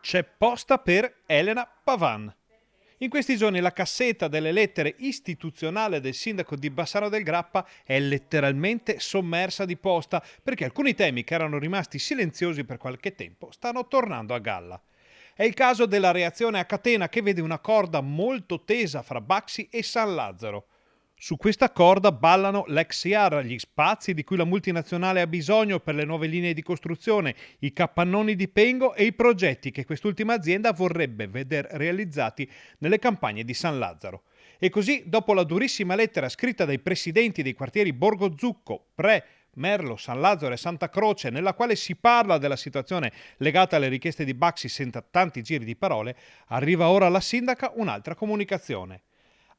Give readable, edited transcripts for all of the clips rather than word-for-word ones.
C'è posta per Elena Pavan. In questi giorni la cassetta delle lettere istituzionale del sindaco di Bassano del Grappa è letteralmente sommersa di posta perché alcuni temi che erano rimasti silenziosi per qualche tempo stanno tornando a galla. È il caso della reazione a catena che vede una corda molto tesa fra Baxi e San Lazzaro. Su questa corda ballano l'ex Iar, gli spazi di cui la multinazionale ha bisogno per le nuove linee di costruzione, i capannoni di Pengo e i progetti che quest'ultima azienda vorrebbe veder realizzati nelle campagne di San Lazzaro. E così, dopo la durissima lettera scritta dai presidenti dei quartieri Borgo Zucco, Pre, Merlo, San Lazzaro e Santa Croce, nella quale si parla della situazione legata alle richieste di Baxi senza tanti giri di parole, arriva ora alla sindaca un'altra comunicazione.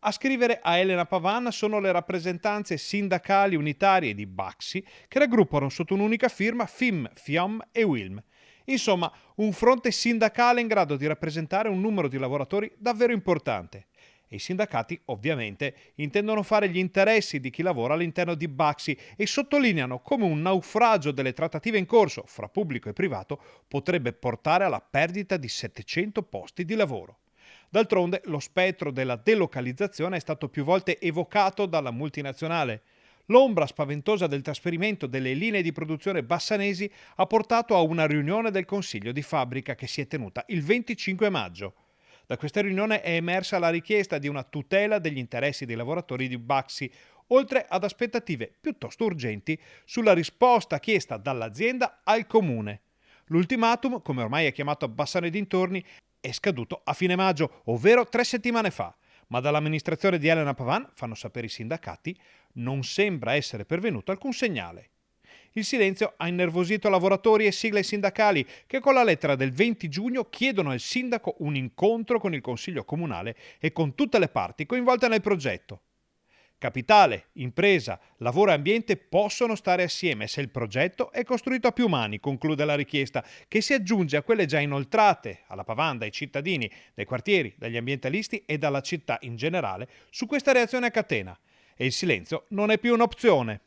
A scrivere a Elena Pavan sono le rappresentanze sindacali unitarie di Baxi che raggruppano sotto un'unica firma FIM, FIOM e WILM. Insomma, un fronte sindacale in grado di rappresentare un numero di lavoratori davvero importante. E i sindacati, ovviamente, intendono fare gli interessi di chi lavora all'interno di Baxi e sottolineano come un naufragio delle trattative in corso fra pubblico e privato potrebbe portare alla perdita di 700 posti di lavoro. D'altronde, lo spettro della delocalizzazione è stato più volte evocato dalla multinazionale. L'ombra spaventosa del trasferimento delle linee di produzione bassanesi ha portato a una riunione del Consiglio di fabbrica che si è tenuta il 25 maggio. Da questa riunione è emersa la richiesta di una tutela degli interessi dei lavoratori di Baxi, oltre ad aspettative piuttosto urgenti sulla risposta chiesta dall'azienda al comune. L'ultimatum, come ormai è chiamato a Bassano e dintorni, è scaduto a fine maggio, ovvero 3 settimane fa, ma dall'amministrazione di Elena Pavan, fanno sapere i sindacati, non sembra essere pervenuto alcun segnale. Il silenzio ha innervosito lavoratori e sigle sindacali che con la lettera del 20 giugno chiedono al sindaco un incontro con il consiglio comunale e con tutte le parti coinvolte nel progetto. Capitale, impresa, lavoro e ambiente possono stare assieme se il progetto è costruito a più mani, conclude la richiesta, che si aggiunge a quelle già inoltrate alla Pavan dai cittadini, dai quartieri, dagli ambientalisti e dalla città in generale su questa reazione a catena. E il silenzio non è più un'opzione.